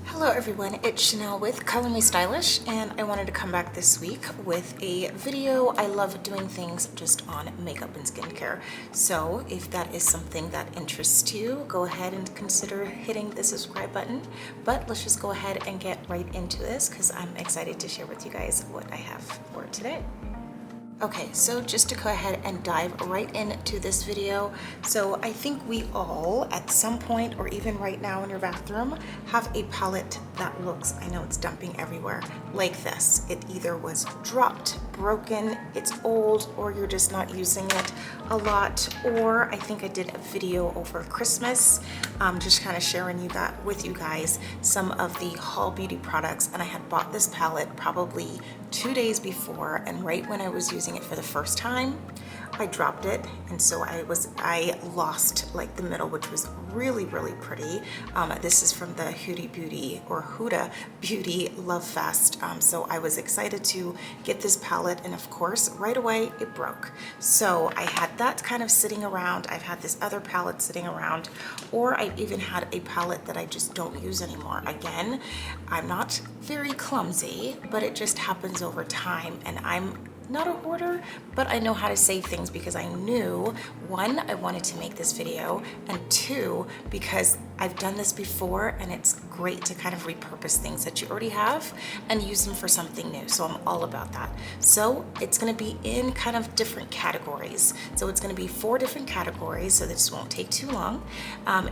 Hello everyone, it's Chanel with Color Me Stylish, and I wanted to come back this week with a video. I love doing things just on makeup and skincare. So if that is something that interests you, go ahead and consider hitting the subscribe button. But let's just go ahead and get right into this because I'm excited to share with you guys what I have for today. Okay, so just to go ahead and dive right into this video. So I think we all, at some point, or even right now in your bathroom, have a palette that looks, I know it's dumping everywhere, like this. It either was dropped, broken, it's old, or you're just not using it a lot. Or I think I did a video over Christmas, just kind of sharing with you guys some of the haul beauty products. And I had bought this palette probably 2 days before, and right when I was using it for the first time, I dropped it, and so I lost like the middle, which was really pretty. This is from the Huda Beauty Love Fest. So I was excited to get this palette, and of course right away it broke. So I had that kind of sitting around. I've had this other palette sitting around, or I even had a palette that I just don't use anymore. Again, I'm not very clumsy, but it just happens over time, and I'm not a hoarder, but I know how to save things because I knew, one, I wanted to make this video, and two, because I've done this before and it's great to kind of repurpose things that you already have and use them for something new. So I'm all about that. So it's gonna be in kind of different categories. So it's gonna be 4 different categories, so this won't take too long.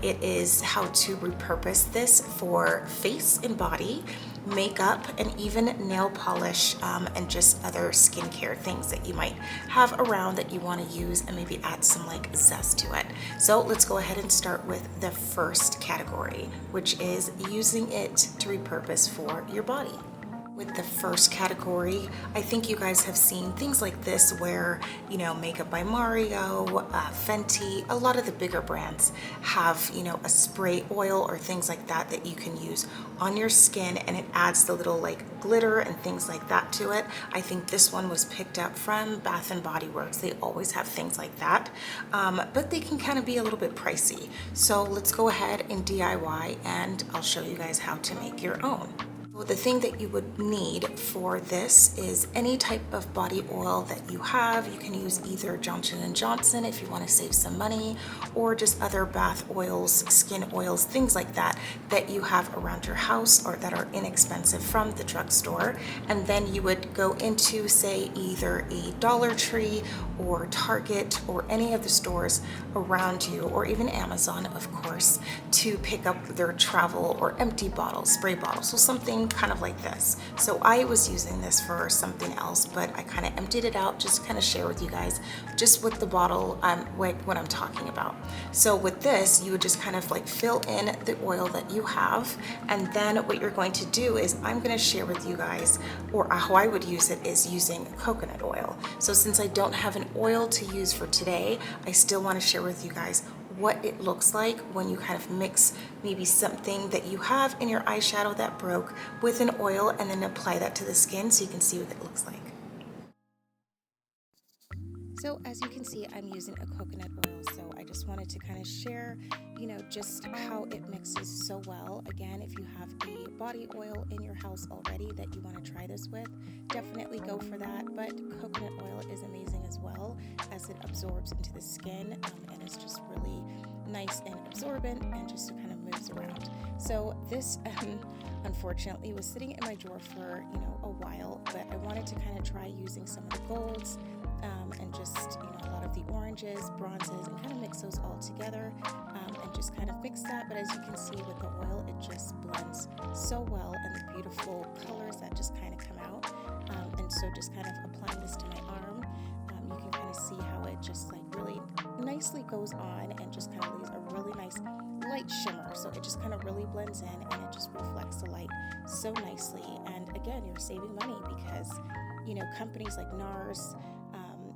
It is how to repurpose this for face and body, makeup, and even nail polish, and just other skincare things that you might have around that you want to use and maybe add some like zest to it. So let's go ahead and start with the first category, which is using it to repurpose for your body. With the first category, I think you guys have seen things like this where, you know, Makeup by Mario, Fenty, a lot of the bigger brands have, you know, a spray oil or things like that that you can use on your skin, and it adds the little like glitter and things like that to it. I think this one was picked up from Bath and Body Works. They always have things like that, but they can kind of be a little bit pricey. So let's go ahead and DIY, and I'll show you guys how to make your own. The thing that you would need for this is any type of body oil that you have. You can use either Johnson & Johnson if you want to save some money, or just other bath oils, skin oils, things like that that you have around your house or that are inexpensive from the drugstore. And then you would go into, say, either a Dollar Tree or Target or any of the stores around you, or even Amazon, of course, to pick up their travel or empty bottles, spray bottles, so something kind of like this. So I was using this for something else, but I kind of emptied it out just to kind of share with you guys just with the bottle, what I'm talking about. So with this, you would just kind of like fill in the oil that you have, and then what you're going to do is I'm going to share with you guys, or how I would use it is using coconut oil. So since I don't have an oil to use for today, I still want to share with you guys what it looks like when you kind of mix maybe something that you have in your eyeshadow that broke with an oil, and then apply that to the skin so you can see what it looks like. So as you can see, I'm using a coconut oil, so I just wanted to kind of share, you know, just how it mixes so well. Again, if you have a body oil in your house already that you want to try this with, definitely go for that. But coconut oil is amazing as well, as it absorbs into the skin, and it's just really nice and absorbent, and just kind of moves around. So this unfortunately was sitting in my drawer for, you know, a while, but I wanted to kind of try using some of the golds, and just, you know, a lot of the oranges, bronzes, and kind of mix those all together, and just kind of mix that. But as you can see with the oil, it just blends so well, and the beautiful colors that just kind of come out. And so just kind of applying this to my arm, you can kind of see how it just like really nicely goes on and just kind of leaves a really nice light shimmer. So it just kind of really blends in, and it just reflects the light so nicely. And again, you're saving money because, you know, companies like NARS,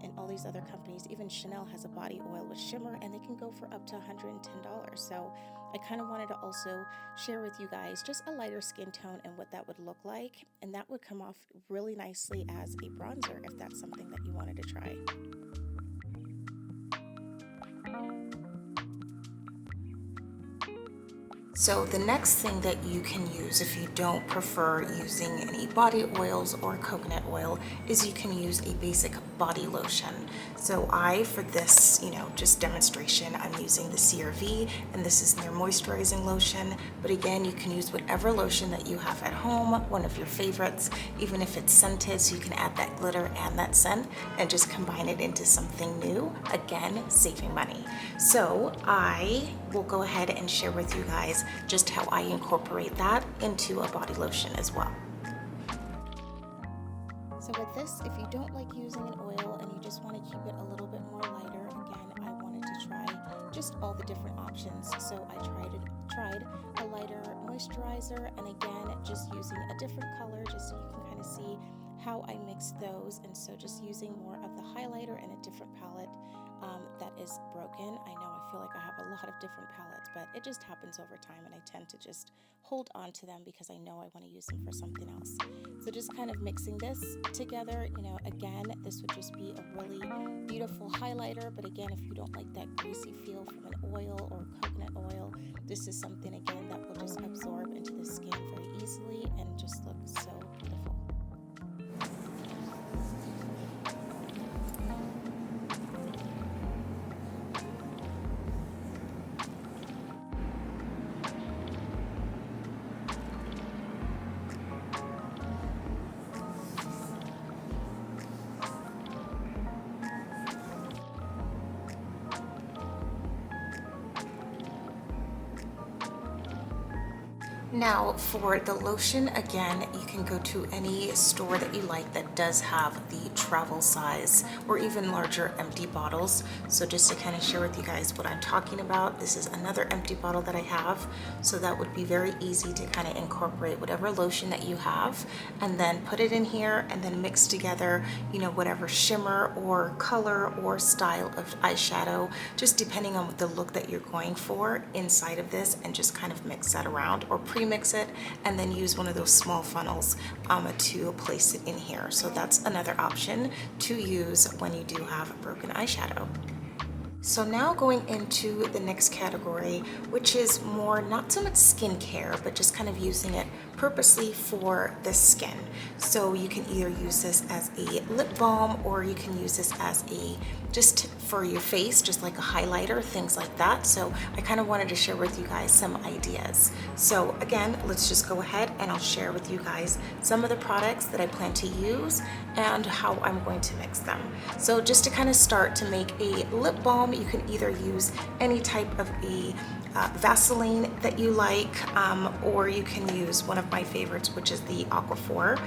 and all these other companies, even Chanel has a body oil with shimmer, and they can go for up to $110. So I kind of wanted to also share with you guys just a lighter skin tone and what that would look like, and that would come off really nicely as a bronzer if that's something that you wanted to try. So the next thing that you can use if you don't prefer using any body oils or coconut oil is you can use a basic body lotion. So for this, just demonstration, I'm using the CRV, and this is their moisturizing lotion. But again, you can use whatever lotion that you have at home, one of your favorites, even if it's scented, so you can add that glitter and that scent and just combine it into something new. Again, saving money. So I will go ahead and share with you guys just how I incorporate that into a body lotion as well. So with this, if you don't like using an oil and you just want to keep it a little bit more lighter, again, I wanted to try just all the different options. So I tried a lighter moisturizer, and again, just using a different color just so you can kind of see how I mix those. And so just using more of the highlighter and a different palette that is broken. I know I feel like I have a lot of different palettes, but it just happens over time, and I tend to just hold on to them because I know I want to use them for something else. So just kind of mixing this together, again, this would just be a really beautiful highlighter. But again, if you don't like that greasy feel from an oil or coconut oil, this is something, again, that will just absorb into the skin very easily and just look so beautiful. Now for the lotion, again, you can go to any store that you like that does have the travel size or even larger empty bottles. So just to kind of share with you guys what I'm talking about, this is another empty bottle that I have. So that would be very easy to kind of incorporate whatever lotion that you have and then put it in here and then mix together, whatever shimmer or color or style of eyeshadow, just depending on the look that you're going for inside of this, and just kind of mix that around or pre-mix it and then use one of those small funnels to place it in here. So that's another option to use when you do have broken eyeshadow. So now going into the next category, which is more not so much skincare, but just kind of using it purposely for the skin. So you can either use this as a lip balm, or you can use this as just for your face, just like a highlighter, things like that. So I kind of wanted to share with you guys some ideas. So again, let's just go ahead and I'll share with you guys some of the products that I plan to use and how I'm going to mix them. So just to kind of start, to make a lip balm, you can either use any type of a Vaseline that you like, or you can use one of my favorites, which is the Aquaphor.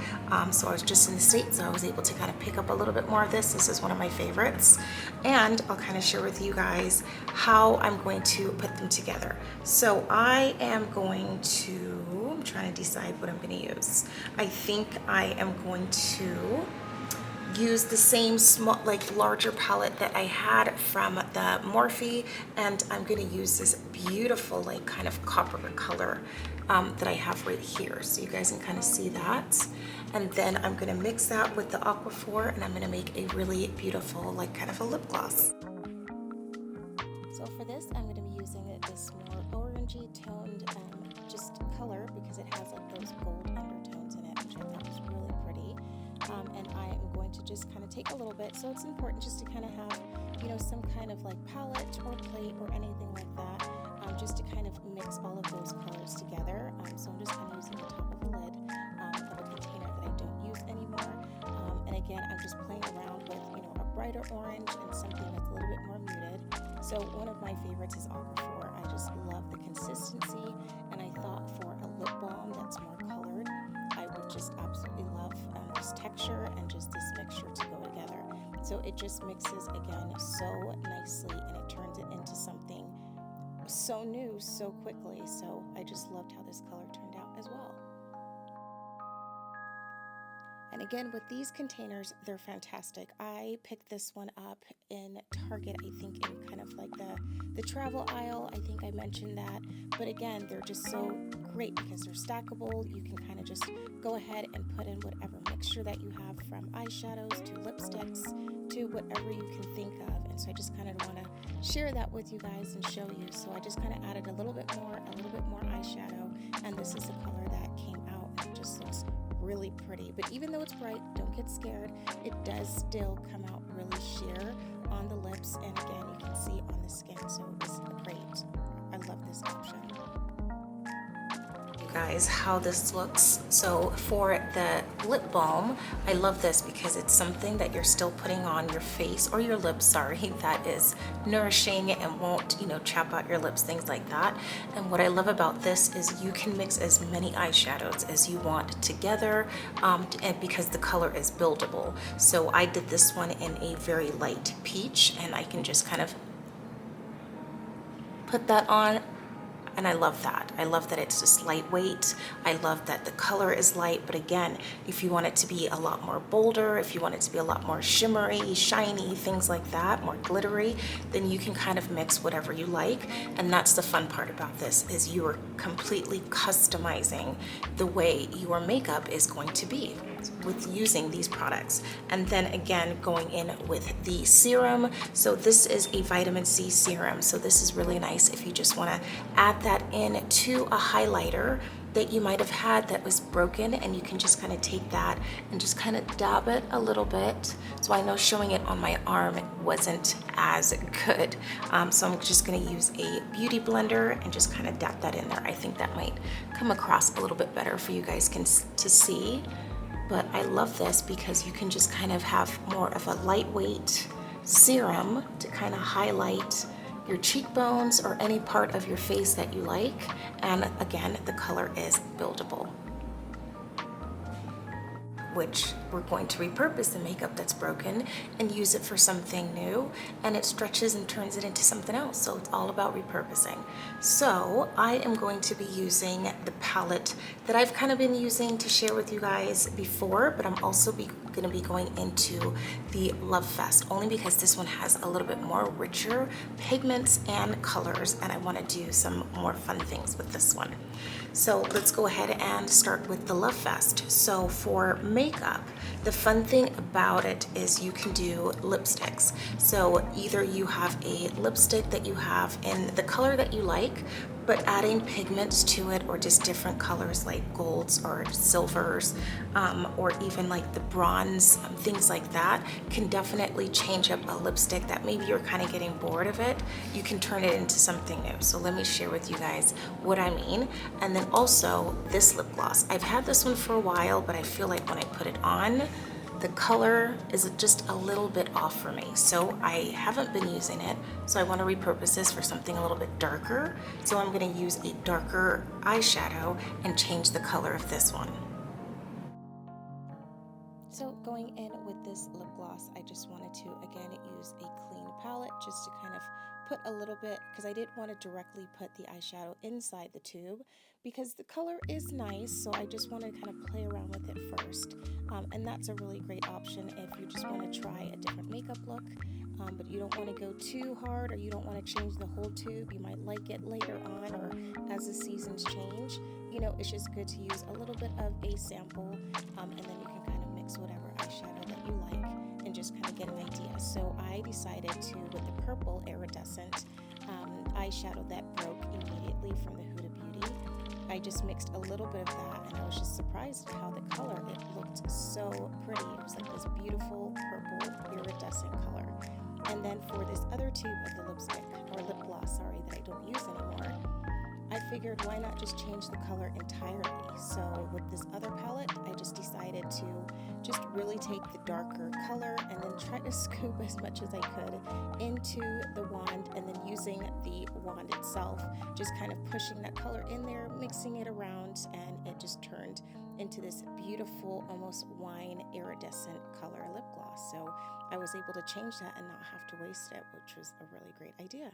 So I was just in the States, so I was able to kind of pick up a little bit more of this. This is one of my favorites, and I'll kind of share with you guys how I'm going to put them together. So I am going to, I'm trying to decide what I'm going to use. I think I am going to use the same small, larger palette that I had from the Morphe, and I'm going to use this beautiful kind of copper color that I have right here, so you guys can kind of see that. And then I'm going to mix that with the Aquaphor, and I'm going to make a really beautiful kind of a lip gloss. So for this, I'm going to be using this more orangey toned just color, because it has those gold undertones in it, which I thought was really pretty. And I am going to just kind of take a little bit. So it's important just to kind of have, some kind of palette or plate or anything like that, just to kind of mix all of those colors together. So I'm just kind of using the top of the lid of a container that I don't use anymore. And again, I'm just playing around with, a brighter orange and something that's a little bit more muted. So one of my favorites is Aquaphor. I just love the consistency, and I thought for a lip balm that's more colored, I would just absolutely love this texture and just this mixture to go together. So it just mixes again so nicely, and it turns it into something so new so quickly. So I just loved how this color turned out as well. And again, with these containers, they're fantastic. I picked this one up in Target, I think in kind of the travel aisle. I think I mentioned that. But again, they're just so great because they're stackable. You can kind of just go ahead and put in whatever mixture that you have, from eyeshadows to lipsticks to whatever you can think of. And so I just kind of want to share that with you guys and show you. So I just kind of added a little bit more eyeshadow, and this is the color that came out, and it just looks really pretty. But even though it's bright, don't get scared. It does still come out really sheer on the lips, and again, you can see on the skin, so it's great. I love this option. Guys, how this looks. So for the lip balm, I love this because it's something that you're still putting on your face or your lips, sorry, that is nourishing and won't, you know, chap out your lips, things like that. And what I love about this is you can mix as many eyeshadows as you want together, and because the color is buildable. So I did this one in a very light peach, and I can just kind of put that on. And I love that. I love that it's just lightweight. I love that the color is light, but again, if you want it to be a lot more bolder, if you want it to be a lot more shimmery, shiny, things like that, more glittery, then you can kind of mix whatever you like. And that's the fun part about this, is you are completely customizing the way your makeup is going to be with using these products. And then again, going in with the serum. So this is a vitamin C serum. So this is really nice if you just want to add that in to a highlighter that you might have had that was broken, and you can just kind of take that and just kind of dab it a little bit. So I know showing it on my arm wasn't as good. So I'm just gonna use a beauty blender and just kind of dab that in there. I think that might come across a little bit better for you guys to see. But I love this because you can just kind of have more of a lightweight serum to kind of highlight your cheekbones or any part of your face that you like. And again, the color is buildable, which we're going to repurpose the makeup that's broken and use it for something new, and it stretches and turns it into something else. So it's all about repurposing. So I am going to be using the palette that I've kind of been using to share with you guys before, but I'm also going to be going into the Love Fest, only because this one has a little bit more richer pigments and colors, and I want to do some more fun things with this one. So let's go ahead and start with the Love Fest. So for makeup, the fun thing about it is you can do lipsticks. So either you have a lipstick that you have in the color that you like, but adding pigments to it, or just different colors like golds or silvers, or even like the bronze, things like that, can definitely change up a lipstick that maybe you're kind of getting bored of it. You can turn it into something new. So let me share with you guys what I mean. And then also this lip gloss. I've had this one for a while, but I feel like when I put it on, the color is just a little bit off for me. So I haven't been using it. So I want to repurpose this for something a little bit darker. So I'm going to use a darker eyeshadow and change the color of this one. So going in with this lip gloss, I just wanted to, again, use a clean palette just to kind of put a little bit, because I didn't want to directly put the eyeshadow inside the tube because the color is nice, so I just want to kind of play around with it first. And that's a really great option if you just want to try a different makeup look, but you don't want to go too hard, or you don't want to change the whole tube. You might like it later on, or as the seasons change. You know, it's just good to use a little bit of a sample, and then you can kind of mix whatever eyeshadow that you like and just kind of get an idea. So I decided to, with the purple iridescent eyeshadow that broke immediately from the Huda Beauty, I just mixed a little bit of that, and I was just surprised at how the color, it looked so pretty. It was like this beautiful purple iridescent color. And then for this other tube of the lipstick, or lip gloss, sorry, that I don't use anymore, I figured why not just change the color entirely. So with this other palette, I just decided to just really take the darker color and then try to scoop as much as I could into the wand, and then using the wand itself, just kind of pushing that color in there, mixing it around, and it just turned into this beautiful, almost wine iridescent color lip gloss. So I was able to change that and not have to waste it, which was a really great idea.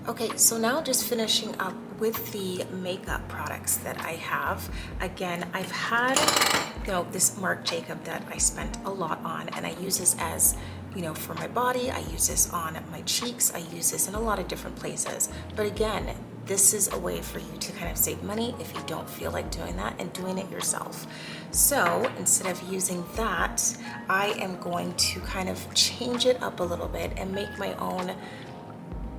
Okay, so now just finishing up with the makeup products that I have. Again, I've had, this Marc Jacob that I spent a lot on, and I use this as, for my body. I use this on my cheeks. I use this in a lot of different places. But again, this is a way for you to kind of save money if you don't feel like doing that and doing it yourself. So instead of using that, I am going to kind of change it up a little bit and make my own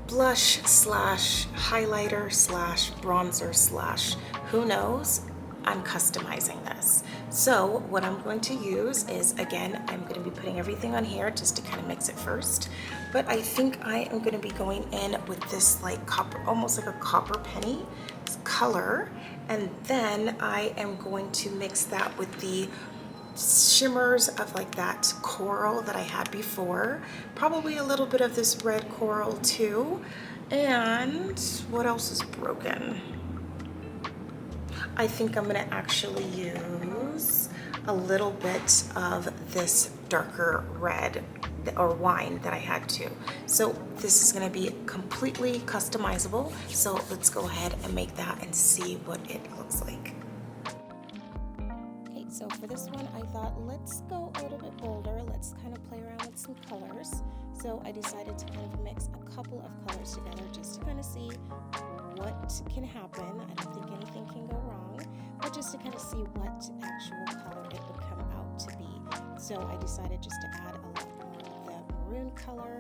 blush slash highlighter slash bronzer slash who knows. I'm customizing this. So what I'm going to use is, again, I'm going to be putting everything on here just to kind of mix it first. But I think I am going to be going in with this like copper, almost like a copper penny color. And then I am going to mix that with the shimmers of like that coral that I had before. Probably a little bit of this red coral too. And what else is broken? I think I'm gonna actually use a little bit of this darker red or wine that I had too. So this is gonna be completely customizable. So let's go ahead and make that and see what it looks like. Okay, so for this one, I thought let's go a little bit bolder. Let's kind of play around with some colors. So I decided to kind of mix a couple of colors together just to kind of see what can happen. I don't think anything can go wrong, but just to kind of see what actual color it would come out to be. So I decided just to add a lot more of the maroon color.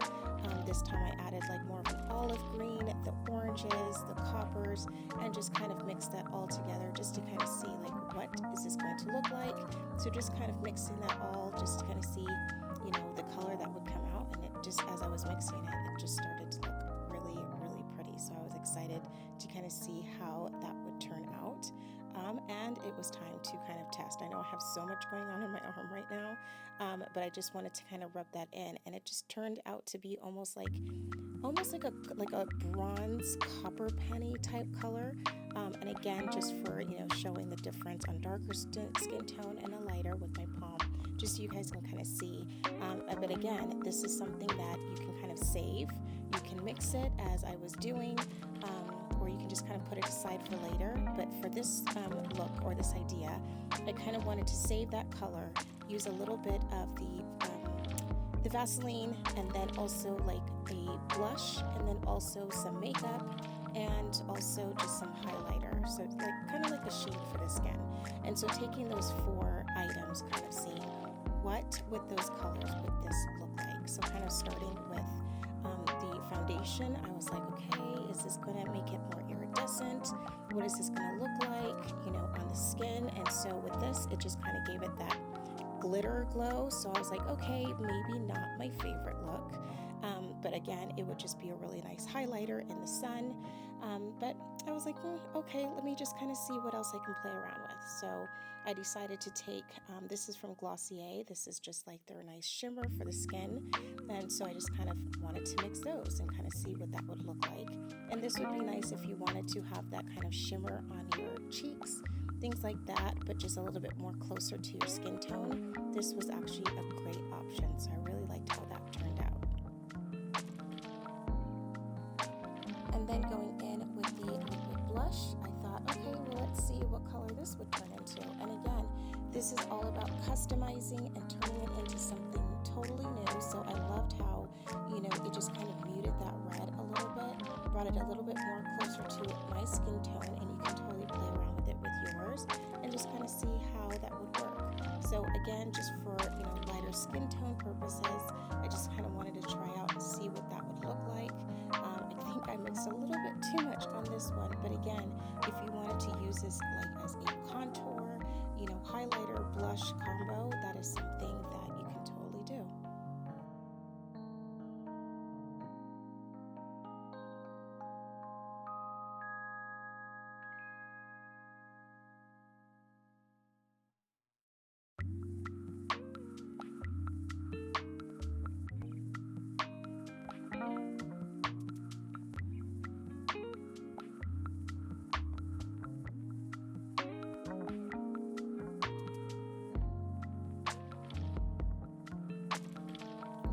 This time I added like more of an olive green, the oranges, the coppers, and just kind of mix that all together just to kind of see like what is this going to look like. So just kind of mixing that all just to kind of see, you know, the color that would come out. And it just, as I was mixing it, it just started to look really, really pretty. So I was excited to kind of see how that would turn out. And it was time to kind of test. I know I have so much going on in my arm right now, but I just wanted to kind of rub that in, and it just turned out to be almost like a bronze copper penny type color. And again, just for, you know, showing the difference on darker skin tone and a lighter with my palm, just so you guys can kind of see. But again, this is something that you can kind of save. You can mix it as I was doing, or you can just kind of put it aside for later. But for this look or this idea, I kind of wanted to save that color, use a little bit of the Vaseline, and then also like a blush, and then also some makeup, and also just some highlighter. So it's like kind of like a shade for the skin. And so taking those 4 items, kind of seeing what with those colors would this look like. So kind of starting with the foundation, I was like, okay, is this going to make it more iridescent? What is this going to look like, you know, on the skin? And so with this, it just kind of gave it that glitter glow. So I was like, okay, maybe not my favorite look. But again, it would just be a really nice highlighter in the sun. But I was like, okay, let me just kind of see what else I can play around with. So I decided to take, this is from Glossier. This is just like their nice shimmer for the skin. And so I just kind of wanted to mix those and kind of see what that would look like. And this would be nice if you wanted to have that kind of shimmer on your cheeks, things like that, but just a little bit more closer to your skin tone. This was actually a great option. So I really liked how that turned out. And then going in with the liquid blush, I thought, okay, well, let's see what color this would turn into. And again, this is all about customizing and turning it into something totally new. So I loved how, you know, it just kind of muted that red a little bit, brought it a little bit more closer to my skin tone, and you can totally play around with it with yours and just kind of see how that would work. So again, just for, you know, lighter skin tone purposes, I just kind of wanted to try out and see what that would look like. I think I mixed a little bit too much on this one, but again, if you wanted to use this like as a contour, you know, highlighter, blush combo, that is something that you can totally do.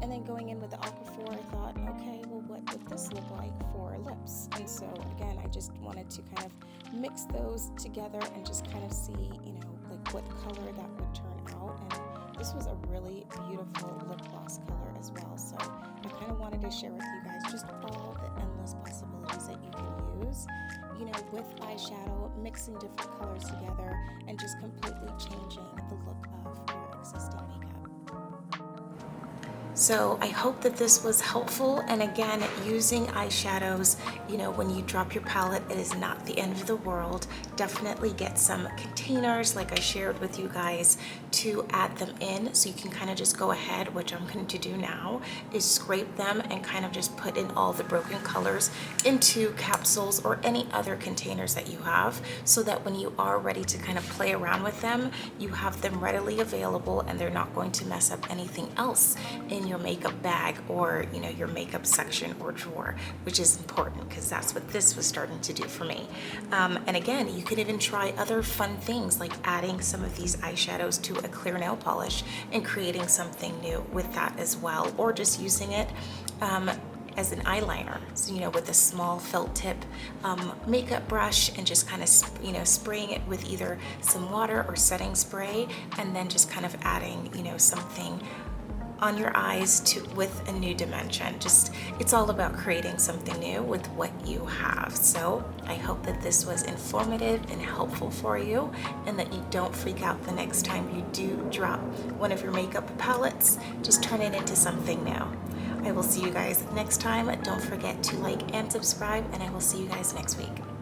And then going in with the Aquaphor, I thought, okay, well, what would this look like for lips? And so again, I just wanted to kind of mix those together and just kind of see, you know, like what color that would turn out. And this was a really beautiful lip gloss color as well. So I kind of wanted to share with you guys guys, just all the endless possibilities that you can use, you know, with eyeshadow, mixing different colors together and just completely changing the look of your existing makeup. So I hope that this was helpful, and again, using eyeshadows, you know, when you drop your palette, it is not the end of the world. Definitely get some containers like I shared with you guys to add them in, so you can kind of just go ahead, which I'm going to do now, is scrape them and kind of just put in all the broken colors into capsules or any other containers that you have, so that when you are ready to kind of play around with them, you have them readily available and they're not going to mess up anything else in your makeup bag or, you know, your makeup section or drawer, which is important because that's what this was starting to do for me. And again, you could even try other fun things like adding some of these eyeshadows to a clear nail polish and creating something new with that as well, or just using it as an eyeliner, so, you know, with a small felt tip makeup brush and just kind of, you know, spraying it with either some water or setting spray, and then just kind of adding, you know, something on your eyes with a new dimension. Just, it's all about creating something new with what you have. So I hope that this was informative and helpful for you, and that you don't freak out the next time you do drop one of your makeup palettes. Just turn it into something new. I will see you guys next time. Don't forget to like and subscribe, and I will see you guys next week.